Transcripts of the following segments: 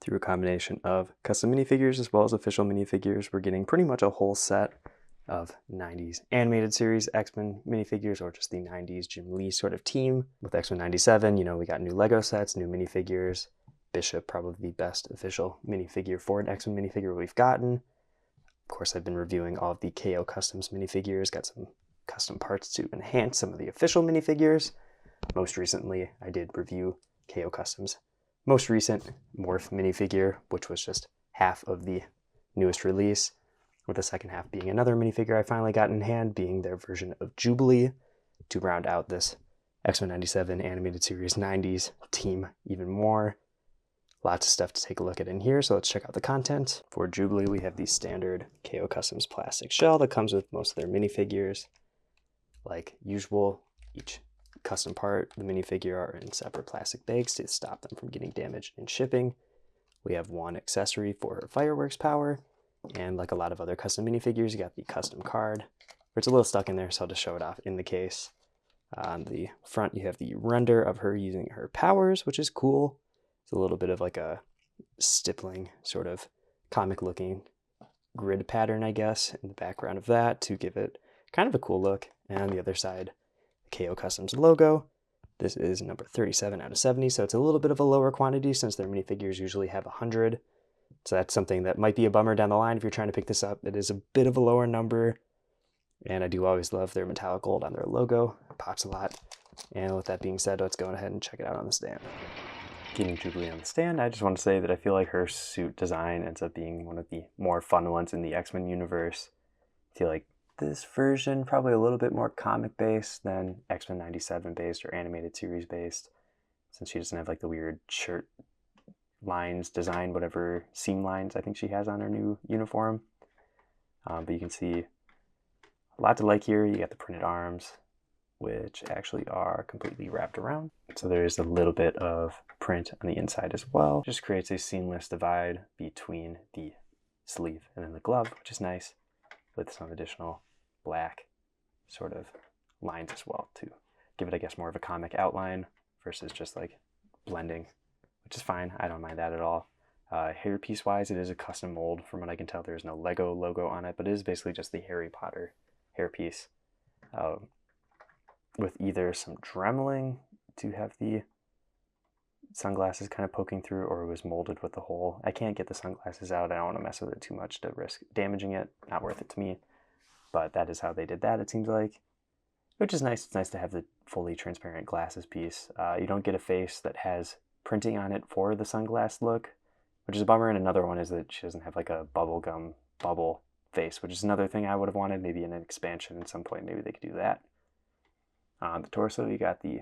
Through a combination of custom minifigures as well as official minifigures, we're getting pretty much a whole set of 90s animated series X-Men minifigures, or just the 90s Jubilee sort of team. With X-Men 97, you know, we got new Lego sets, new minifigures. Bishop, probably the best official minifigure for an X-Men minifigure we've gotten. Of course, I've been reviewing all of the KO Customs minifigures, got some custom parts to enhance some of the official minifigures. Most recently, I did review KO Customs' most recent Morph minifigure, which was just half of the newest release, with the second half being another minifigure I finally got in hand, being their version of Jubilee, to round out this X-Men 97 animated series 90s team even more. Lots of stuff to take a look at in here, so let's check out the content. For Jubilee, we have the standard KO Customs plastic shell that comes with most of their minifigures. Like usual, each custom part, the minifigure, are in separate plastic bags to stop them from getting damaged in shipping. We have one accessory for her fireworks power, and like a lot of other custom minifigures, you got the custom card. It's a little stuck in there, so I'll just show it off in the case. On the front, you have the render of her using her powers, which is cool. It's a little bit of like a stippling, sort of comic-looking grid pattern, I guess, in the background of that to give it kind of a cool look. And on the other side, KO Customs logo. This is number 37 out of 70, so it's a little bit of a lower quantity since their minifigures usually have 100. So that's something that might be a bummer down the line if you're trying to pick this up. It is a bit of a lower number, and I do always love their metallic gold on their logo. It pops a lot. And with that being said, let's go ahead and check it out on the stand. Getting Jubilee on the stand, I just want to say that I feel like her suit design ends up being one of the more fun ones in the X-Men universe. I feel like this version probably a little bit more comic based than X-Men 97 based or animated series based, since she doesn't have like the weird shirt lines design, whatever seam lines I think she has on her new uniform. But you can see a lot to like here. You got the printed arms, which actually are completely wrapped around. So there's a little bit of print on the inside as well. Just creates a seamless divide between the sleeve and then the glove, which is nice, with some additional black sort of lines as well to give it, I guess, more of a comic outline versus just like blending, which is fine. I don't mind that at all. Hairpiece wise, it is a custom mold. From what I can tell, there's no Lego logo on it, but it is basically just the Harry Potter hairpiece, with either some dremeling to have the sunglasses kind of poking through, or it was molded with the hole. I can't get the sunglasses out. I don't want to mess with it too much to risk damaging it. Not worth it to me. But that is how they did that, it seems like, which is nice. It's nice to have the fully transparent glasses piece. You don't get a face that has printing on it for the sunglass look, which is a bummer. And another one is that she doesn't have like a bubblegum bubble face, which is another thing I would have wanted. Maybe in an expansion at some point, maybe they could do that. On the torso, you got the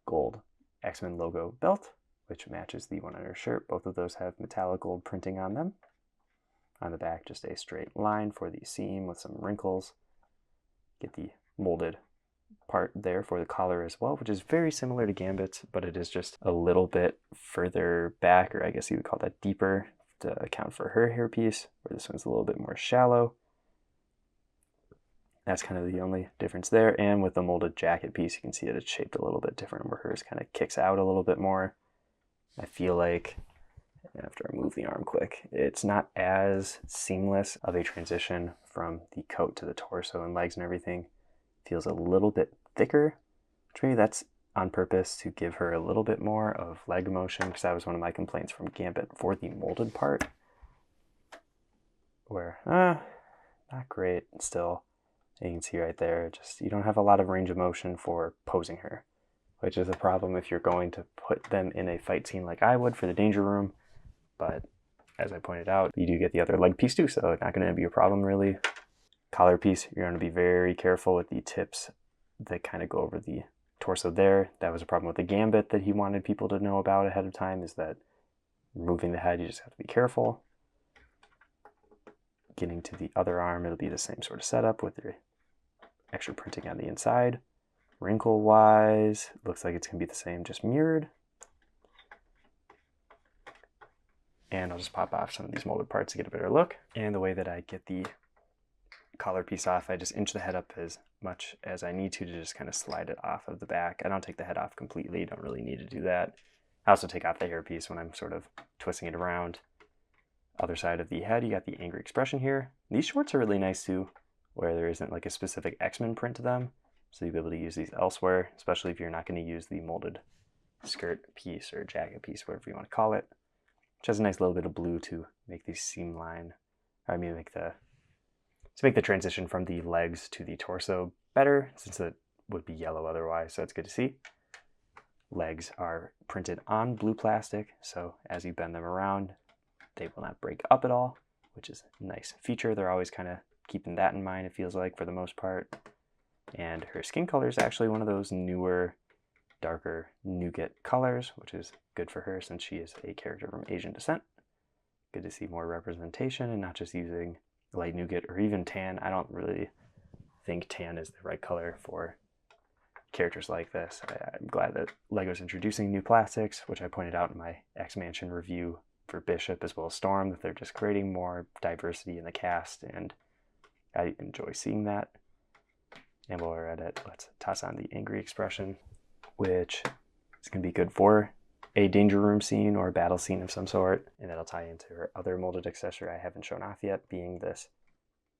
gold X-Men logo belt, which matches the one on her shirt. Both of those have metallic gold printing on them. On the back, just a straight line for the seam with some wrinkles. Get the molded part there for the collar as well, which is very similar to Gambit's, but it is just a little bit further back, or I guess you would call that deeper, to account for her hairpiece, where this one's a little bit more shallow. That's kind of the only difference there. And with the molded jacket piece, you can see that it's shaped a little bit different, where hers kind of kicks out a little bit more. I feel like, after I move the arm quick, it's not as seamless of a transition from the coat to the torso and legs and everything. It feels a little bit thicker, which maybe that's on purpose to give her a little bit more of leg motion, because that was one of my complaints from Gambit for the molded part, where, not great still. You can see right there, just you don't have a lot of range of motion for posing her, which is a problem if you're going to put them in a fight scene like I would for the Danger Room. But as I pointed out, you do get the other leg piece too, so it's not going to be a problem really. Collar piece, you're going to be very careful with the tips that kind of go over the torso there. That was a problem with the Gambit that he wanted people to know about ahead of time, is that removing the head, you just have to be careful. Getting to the other arm, it'll be the same sort of setup with the extra printing on the inside. Wrinkle wise, looks like it's going to be the same, just mirrored. And I'll just pop off some of these molded parts to get a better look. And the way that I get the collar piece off, I just inch the head up as much as I need to just kind of slide it off of the back. I don't take the head off completely, don't really need to do that. I also take off the hairpiece when I'm sort of twisting it around. Other side of the head, you got the angry expression here. These shorts are really nice too, where there isn't like a specific Xmen print to them. So you'll be able to use these elsewhere, especially if you're not going to use the molded skirt piece or jacket piece, whatever you want to call it. Which has a nice little bit of blue to make the seam line, or I mean to make the transition from the legs to the torso better, since it would be yellow otherwise, so it's good to see. Legs are printed on blue plastic, so as you bend them around, they will not break up at all, which is a nice feature. They're always kind of keeping that in mind, it feels like, for the most part. And her skin color is actually one of those newer, darker nougat colors, which is good for her since she is a character from Asian descent. Good to see more representation and not just using light nougat or even tan. I don't really think tan is the right color for characters like this. I'm glad that LEGO's introducing new plastics, which I pointed out in my X-Mansion review for Bishop as well as Storm, that they're just creating more diversity in the cast, and I enjoy seeing that. And while we're at it, let's toss on the angry expression, which is going to be good for a danger room scene or a battle scene of some sort, and that'll tie into her other molded accessory I haven't shown off yet, being this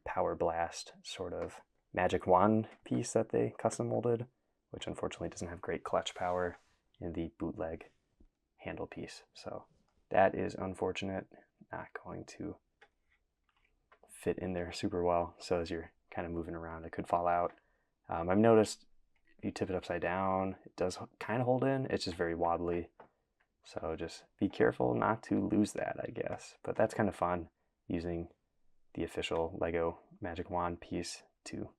Power Blast sort of magic wand piece that they custom molded, which unfortunately doesn't have great clutch power in the bootleg handle piece. So that is unfortunate, not going to fit in there super well. So as you're kind of moving around, it could fall out. I've noticed if you tip it upside down, it does kind of hold in. It's just very wobbly. So just be careful not to lose that, I guess. But that's kind of fun, using the official LEGO Magic Wand piece to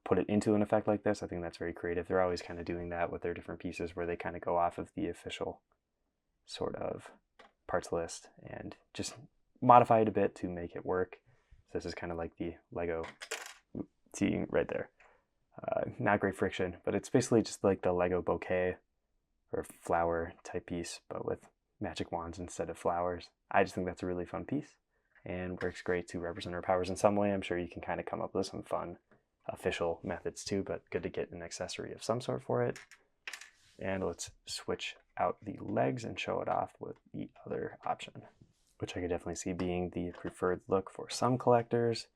put it into an effect like this. I think that's very creative. They're always kind of doing that with their different pieces, where they kind of go off of the official sort of parts list and just modify it a bit to make it work. So this is kind of like the LEGO, seeing right there. Not great friction, but it's basically just like the LEGO bouquet or flower type piece, but with magic wands instead of flowers. I just think that's a really fun piece and works great to represent her powers in some way. I'm sure you can kind of come up with some fun official methods too, but good to get an accessory of some sort for it. And let's switch out the legs and show it off with the other option, which I could definitely see being the preferred look for some collectors.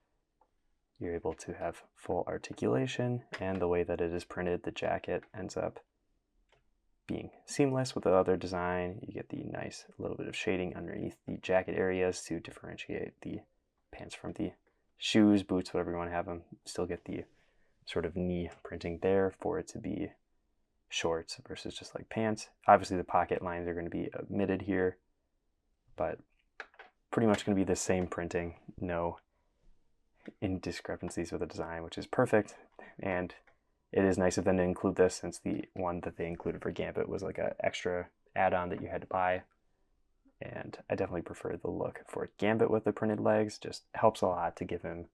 You're able to have full articulation, and the way that it is printed, the jacket ends up being seamless with the other design. You get the nice little bit of shading underneath the jacket areas to differentiate the pants from the shoes, boots, whatever you want to have them. Still get the sort of knee printing there for it to be shorts versus just like pants. Obviously the pocket lines are going to be omitted here, but pretty much going to be the same printing. No indiscrepancies with the design, which is perfect. And it is nice of them to include this, since the one that they included for Gambit was like an extra add-on that you had to buy. And I definitely prefer the look for Gambit with the printed legs. Just helps a lot to give him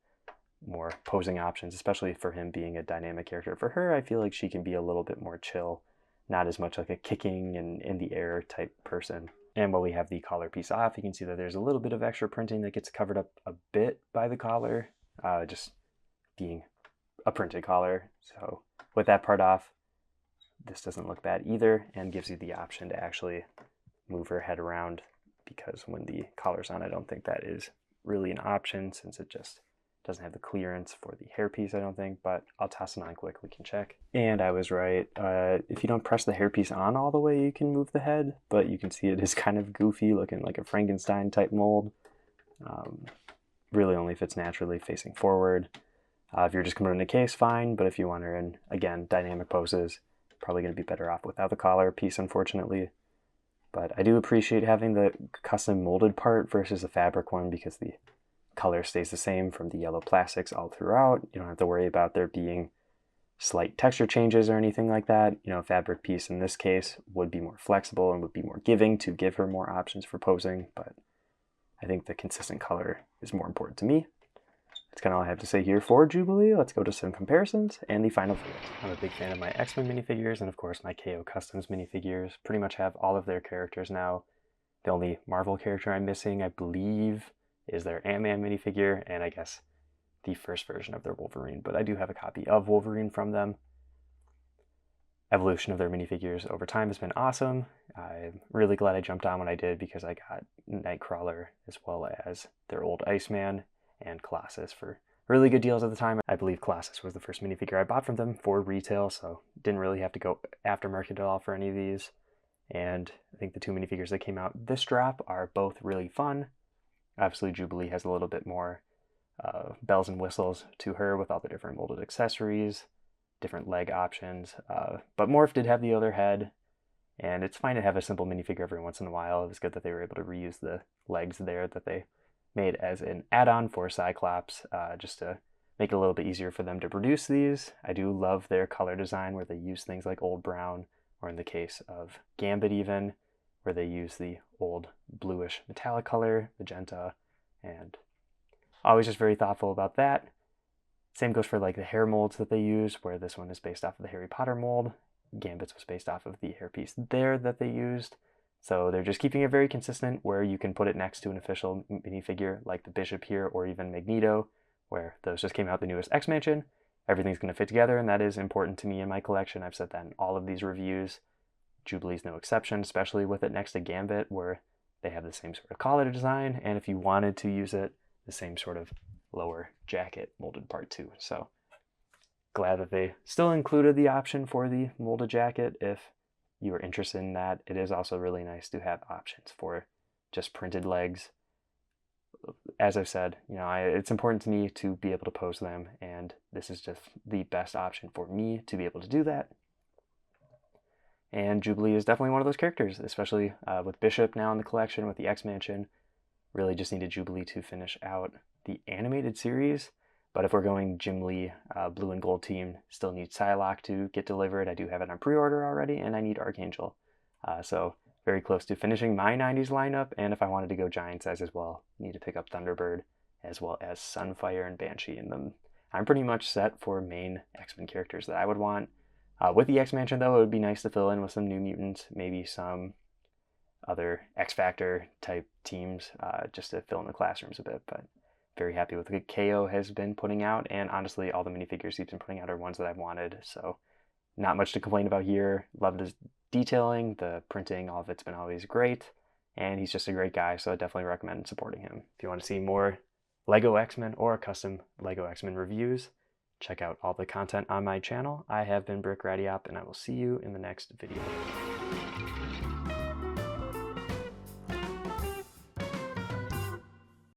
more posing options, especially for him being a dynamic character. For her, I feel like she can be a little bit more chill, not as much like a kicking and in the air type person. And while we have the collar piece off, you can see that there's a little bit of extra printing that gets covered up a bit by the collar, just being a printed collar. So with that part off, this doesn't look bad either, and gives you the option to actually move her head around, because when the collar's on, I don't think that is really an option, since it just doesn't have the clearance for the hairpiece, I don't think, but I'll toss it on quick, we can check. And I was right. If you don't press the hairpiece on all the way, you can move the head, but you can see it is kind of goofy, looking like a Frankenstein type mold. Really only fits naturally facing forward. If you're just coming in a case, fine, but if you want her in, again, dynamic poses, probably going to be better off without the collar piece, unfortunately. But I do appreciate having the custom molded part versus the fabric one, because the color stays the same from the yellow plastics all throughout. You don't have to worry about there being slight texture changes or anything like that. You know, a fabric piece in this case would be more flexible and would be more giving to give her more options for posing, but I think the consistent color is more important to me. That's kind of all I have to say here for Jubilee. Let's go to some comparisons and the final video. I'm a big fan of my X-Men minifigures, and of course my KO Customs minifigures. Pretty much have all of their characters now. The only Marvel character I'm missing, I believe, is their Ant-Man minifigure, and I guess the first version of their Wolverine, but I do have a copy of Wolverine from them. evolution of their minifigures over time has been awesome. I'm really glad I jumped on when I did because I got Nightcrawler as well as their old Iceman and Colossus for really good deals at the time. I believe Colossus was the first minifigure I bought from them for retail, so didn't really have to go aftermarket at all for any of these. And I think the two minifigures that came out this drop are both really fun. Obviously, Jubilee has a little bit more bells and whistles to her with all the different molded accessories, different leg options. But Morph did have the other head, and it's fine to have a simple minifigure every once in a while. It was good that they were able to reuse the legs there that they made as an add-on for Cyclops, just to make it a little bit easier for them to produce these. I do love their color design where they use things like old brown, or in the case of Gambit even, where they use the old bluish metallic color, magenta, and always just very thoughtful about that. Same goes for like the hair molds that they use, where this one is based off of the Harry Potter mold. Gambit's was based off of the hairpiece there that they used. So they're just keeping it very consistent where you can put it next to an official minifigure like the Bishop here or even Magneto, where those just came out the newest X-Mansion. Everything's going to fit together, and that is important to me in my collection. I've said that in all of these reviews. Jubilee's no exception, especially with it next to Gambit, where they have the same sort of collar design, and if you wanted to use it, the same sort of lower jacket molded part too. So glad that they still included the option for the molded jacket if you are interested in that. It is also really nice to have options for just printed legs. As I've said, it's important to me to be able to pose them, and this is just the best option for me to be able to do that. And Jubilee is definitely one of those characters, especially with Bishop now in the collection with the X-Mansion. Really just needed Jubilee to finish out the animated series. But if we're going Jim Lee, blue and gold team, still need Psylocke to get delivered. I do have it on pre-order already, and I need Archangel. So very close to finishing my 90s lineup, and if I wanted to go giant size as well, need to pick up Thunderbird, as well as Sunfire and Banshee. And I'm pretty much set for main X-Men characters that I would want. With the X-Mansion, though, it would be nice to fill in with some New Mutants, maybe some other X-Factor type teams, just to fill in the classrooms a bit. But very happy with what KO has been putting out, and honestly, all the minifigures he's been putting out are ones that I've wanted, so not much to complain about here. Love the detailing, the printing, all of it's been always great, and he's just a great guy, so I definitely recommend supporting him. If you want to see more LEGO X-Men or custom LEGO X-Men reviews, check out all the content on my channel. I have been Brick Radiop, and I will see you in the next video.